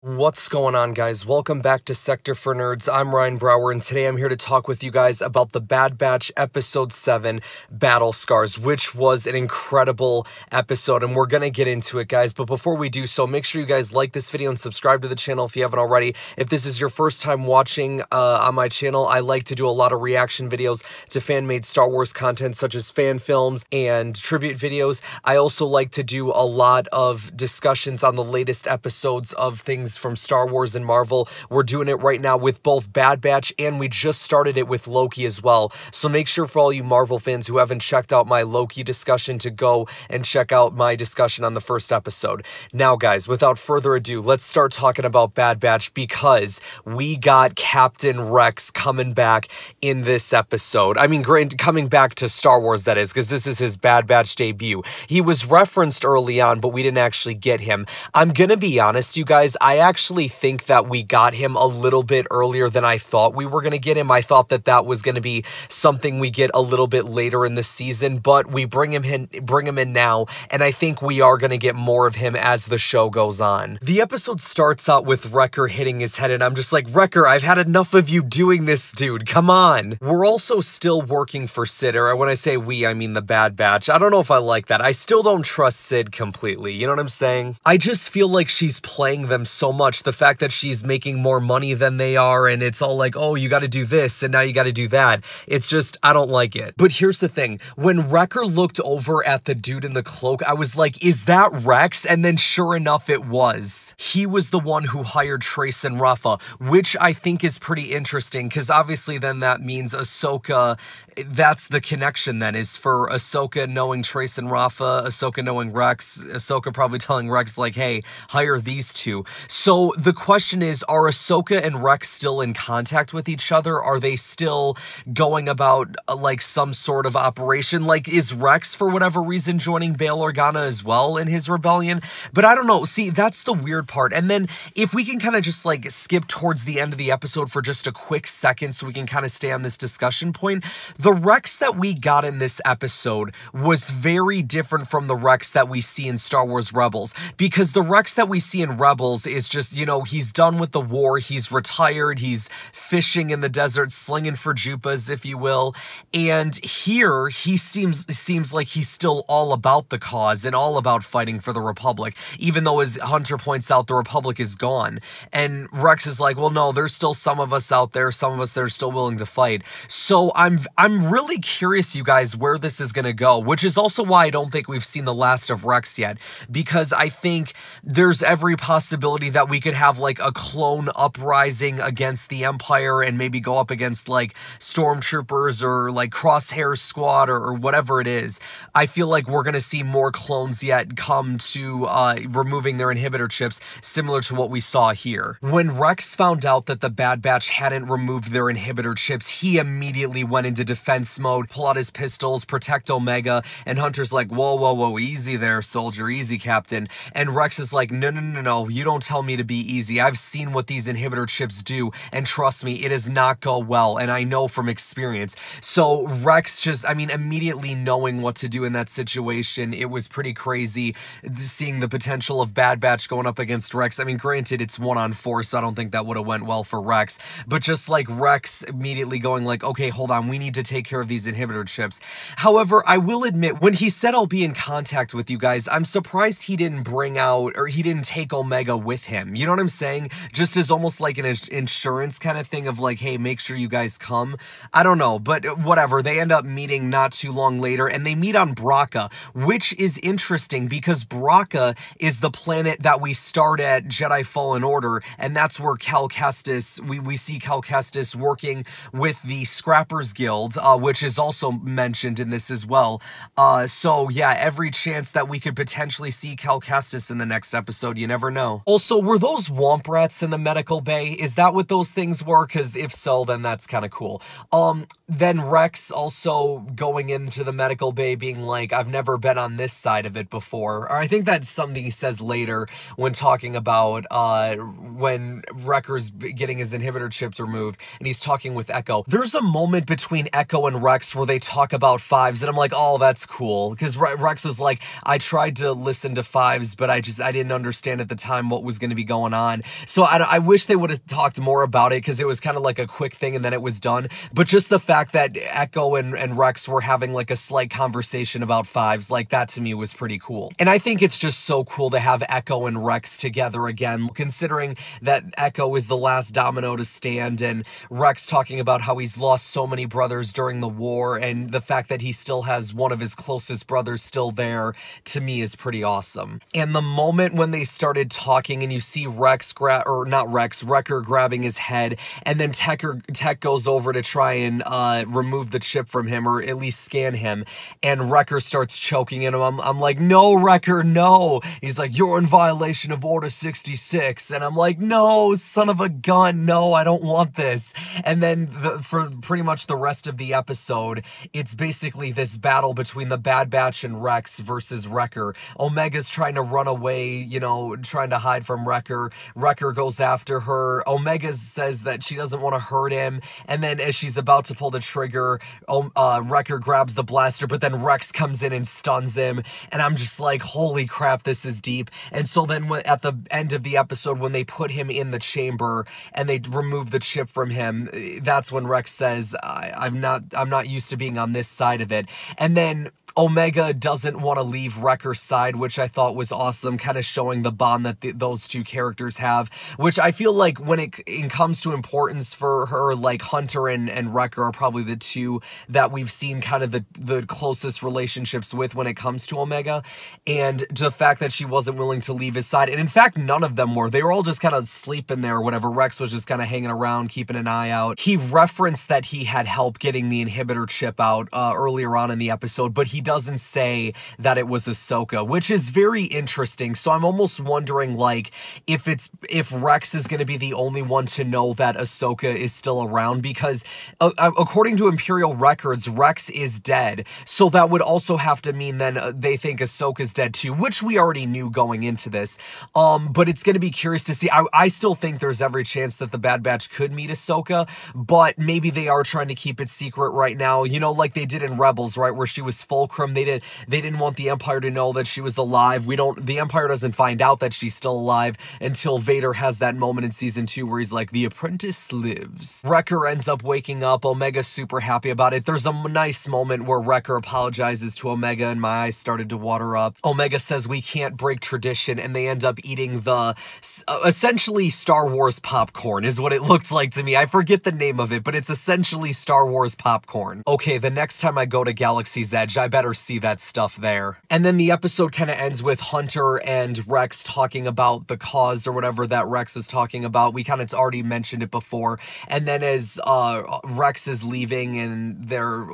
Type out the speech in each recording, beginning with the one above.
What's going on, guys? Welcome back to Sector for Nerds. I'm Ryan Brower, and today I'm here to talk with you guys about the Bad Batch Episode 7, Battle Scars, which was an incredible episode, and we're gonna get into it, guys. But before we do so, make sure you guys like this video and subscribe to the channel if you haven't already. If this is your first time watching on my channel, I like to do a lot of reaction videos to fan-made Star Wars content, such as fan films and tribute videos. I also like to do a lot of discussions on the latest episodes of things from Star Wars and Marvel. We're doing it right now with both Bad Batch, and we just started it with Loki as well. So make sure for all you Marvel fans who haven't checked out my Loki discussion to go and check out my discussion on the first episode. Now, guys, without further ado, let's start talking about Bad Batch, because we got Captain Rex coming back in this episode. I mean, coming back to Star Wars, that is, because this is his Bad Batch debut. He was referenced early on, but we didn't actually get him. I'm gonna be honest, you guys, I actually think that we got him a little bit earlier than I thought we were going to get him. I thought that that was going to be something we get a little bit later in the season, but we bring him in now, and I think we are going to get more of him as the show goes on. The episode starts out with Wrecker hitting his head, and I'm just like, Wrecker, I've had enough of you doing this, dude. Come on. We're also still working for Sid, or when I say we, I mean the Bad Batch. I don't know if I like that. I still don't trust Sid completely. You know what I'm saying? I just feel like she's playing them so much. The fact that she's making more money than they are, and it's all like, oh, you got to do this and now you got to do that. It's just, I don't like it. But here's the thing. When Wrecker looked over at the dude in the cloak, I was like, is that Rex? And then sure enough, it was. He was the one who hired Trace and Rafa, which I think is pretty interesting, because obviously then that means Ahsoka, that's the connection then, is for Ahsoka knowing Trace and Rafa, Ahsoka knowing Rex, Ahsoka probably telling Rex like, hey, hire these two. So the question is, are Ahsoka and Rex still in contact with each other? Are they still going about like some sort of operation? Like, is Rex for whatever reason joining Bail Organa as well in his rebellion? But I don't know. See, that's the weird part. And then if we can kind of just like skip towards the end of the episode for just a quick second so we can kind of stay on this discussion point, the Rex that we got in this episode was very different from the Rex that we see in Star Wars Rebels, because the Rex that we see in Rebels is just, you know, he's done with the war, he's retired, he's fishing in the desert, slinging for jupas, if you will, and here he seems like he's still all about the cause and all about fighting for the Republic, even though, as Hunter points out, the Republic is gone, and Rex is like, well, no, there's still some of us out there, some of us that are still willing to fight. So I'm really curious, you guys, where this is gonna go, which is also why I don't think we've seen the last of Rex yet, because I think there's every possibility that we could have like a clone uprising against the Empire and maybe go up against like stormtroopers or like Crosshair Squad or whatever it is. I feel like we're gonna see more clones yet come to removing their inhibitor chips, similar to what we saw here. When Rex found out that the Bad Batch hadn't removed their inhibitor chips, he immediately went into defense mode, pull out his pistols, protect Omega, and Hunter's like, whoa, whoa, whoa, easy there, soldier, easy, Captain. And Rex is like, no, no, no, no, you don't tell me to be easy. I've seen what these inhibitor chips do, and trust me, it does not go well, and I know from experience. So Rex just, I mean, immediately knowing what to do in that situation, it was pretty crazy seeing the potential of Bad Batch going up against Rex. I mean, granted, it's 1-on-4, so I don't think that would have went well for Rex, but just like Rex immediately going like, okay, hold on, we need to take care of these inhibitor chips. However, I will admit, when he said I'll be in contact with you guys, I'm surprised he didn't bring out, or he didn't take Omega with him. You know what I'm saying? Just as almost like an insurance kind of thing of like, hey, make sure you guys come. I don't know, but whatever. They end up meeting not too long later, and they meet on Bracca, which is interesting because Bracca is the planet that we start at Jedi Fallen Order, and that's where Cal Kestis, we see Cal Kestis working with the Scrappers Guild, which is also mentioned in this as well. So yeah, every chance that we could potentially see Cal Kestis in the next episode, you never know. Also, were those womp rats in the medical bay? Is that what those things were? Because if so, then that's kind of cool. Then Rex also going into the medical bay being like, I've never been on this side of it before. Or I think that's something he says later when talking about when Wrecker's getting his inhibitor chips removed, and he's talking with Echo. There's a moment between Echo and Rex where they talk about fives, and I'm like, oh, that's cool, because Rex was like, I tried to listen to fives, but I didn't understand at the time what was going to be going on. So I wish they would have talked more about it, because it was kind of like a quick thing and then it was done. But just the fact that Echo and Rex were having like a slight conversation about fives, like that to me was pretty cool. And I think it's just so cool to have Echo and Rex together again, considering that Echo is the last domino to stand, and Rex talking about how he's lost so many brothers during the war, and the fact that he still has one of his closest brothers still there, to me is pretty awesome. And the moment when they started talking and you see Wrecker grabbing his head, and then Tech goes over to try and remove the chip from him, or at least scan him, and Wrecker starts choking him. I'm like, no, Wrecker, no. He's like, you're in violation of Order 66. And I'm like, no, son of a gun, no, I don't want this. And then for pretty much the rest of the episode, it's basically this battle between the Bad Batch and Rex versus Wrecker. Omega's trying to run away, you know, trying to hide from Wrecker. Wrecker goes after her. Omega says that she doesn't want to hurt him, and then as she's about to pull the trigger, Wrecker grabs the blaster, but then Rex comes in and stuns him, and I'm just like, holy crap, this is deep. And so then at the end of the episode, when they put him in the chamber and they remove the chip from him, that's when Rex says, I'm not used to being on this side of it. And then Omega doesn't want to leave Wrecker's side, which I thought was awesome, kind of showing the bond that those two characters have, which I feel like when it comes to importance for her, like Hunter and Wrecker are probably the two that we've seen kind of the closest relationships with when it comes to Omega, and the fact that she wasn't willing to leave his side, and in fact none of them were. They were all just kind of sleeping there or whatever. Rex was just kind of hanging around, keeping an eye out. He referenced that he had help getting the inhibitor chip out earlier on in the episode, but he doesn't say that it was Ahsoka, which is very interesting. So I'm almost wondering, like, if Rex is going to be the only one to know that Ahsoka is still around, because according to Imperial records, Rex is dead. So that would also have to mean then they think Ahsoka's dead too, which we already knew going into this. But it's going to be curious to see. I still think there's every chance that the Bad Batch could meet Ahsoka, but maybe they are trying to keep it secret right now, you know, like they did in Rebels, right, where she was Fulcrum. They didn't want the Empire to know that she was alive. The Empire doesn't find out that she's still alive until Vader has that moment in season 2 where he's like, the apprentice lives. Wrecker ends up waking up. Omega's super happy about it. There's a nice moment where Wrecker apologizes to Omega, and my eyes started to water up. Omega says we can't break tradition, and they end up eating the essentially Star Wars popcorn is what it looks like to me. I forget the name of it, but it's essentially Star Wars popcorn. Okay, the next time I go to Galaxy's Edge, I better see that stuff there. And then the episode kind of ends with Hunter and Rex talking about the cause or whatever that Rex is talking about. We kind of already mentioned it before. And then as Rex is leaving and they're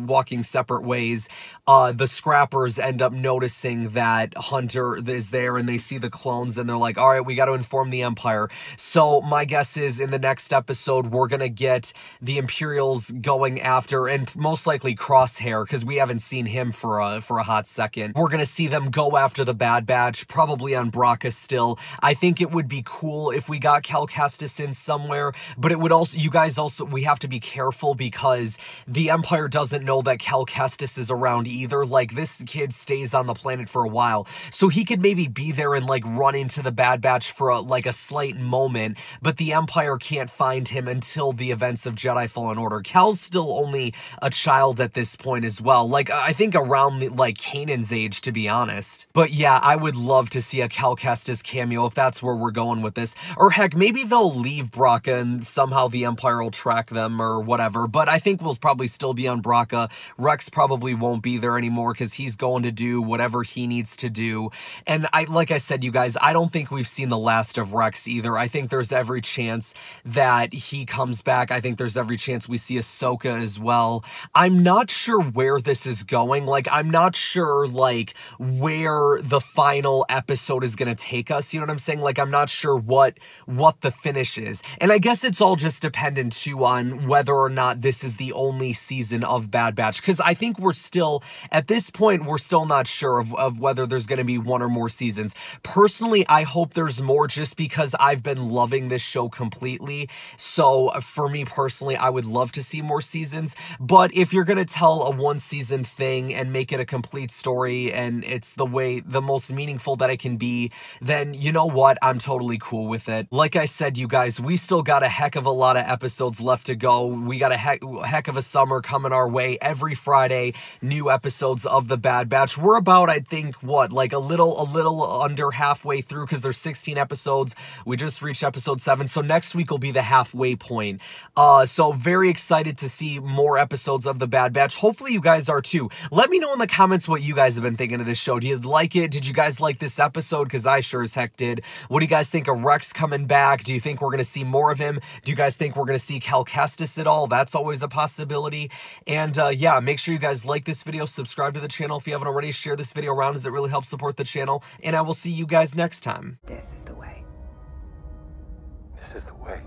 walking separate ways, the scrappers end up noticing that Hunter is there, and they see the clones, and they're like, all right, we got to inform the Empire. So my guess is in the next episode, we're going to get the Imperials going after, and most likely Crosshair, because we haven't seen him for a hot second. We're gonna see them go after the Bad Batch, probably on Bracca still. I think it would be cool if we got Cal Kestis in somewhere, but it would also, we have to be careful, because the Empire doesn't know that Cal Kestis is around either. Like, this kid stays on the planet for a while, so he could maybe be there and like run into the Bad Batch for a slight moment, but the Empire can't find him until the events of Jedi Fallen Order. Cal's still only a child at this point as well. Like, I think around like Kanan's age, to be honest. But yeah, I would love to see a Cal Kestis cameo if that's where we're going with this. Or heck, maybe they'll leave Bracca and somehow the Empire will track them or whatever. But I think we'll probably still be on Bracca. Rex probably won't be there anymore because he's going to do whatever he needs to do. And like I said, you guys, I don't think we've seen the last of Rex either. I think there's every chance that he comes back. I think there's every chance we see Ahsoka as well. I'm not sure where this is going. going. Like, I'm not sure, like, where the final episode is gonna take us, you know what I'm saying? Like, I'm not sure what the finish is. And I guess it's all just dependent, too, on whether or not this is the only season of Bad Batch, because I think we're still, at this point, we're still not sure of whether there's gonna be one or more seasons. Personally, I hope there's more, just because I've been loving this show completely. So, for me personally, I would love to see more seasons. But if you're gonna tell a one-season thing and make it a complete story, and it's the most meaningful that it can be, then you know what? I'm totally cool with it. Like I said, you guys, we still got a heck of a lot of episodes left to go. We got a heck of a summer coming our way. Every Friday, new episodes of The Bad Batch. We're about, I think, what, like a little under halfway through, because there's 16 episodes. We just reached episode 7, so next week will be the halfway point. So very excited to see more episodes of The Bad Batch. Hopefully you guys are too. Let me know in the comments what you guys have been thinking of this show. Do you like it? Did you guys like this episode? Because I sure as heck did. What do you guys think of Rex coming back? Do you think we're going to see more of him? Do you guys think we're going to see Cal Kestis at all? That's always a possibility. And yeah, make sure you guys like this video, subscribe to the channel if you haven't already, share this video around as it really helps support the channel, and I will see you guys next time. This is the way. This is the way.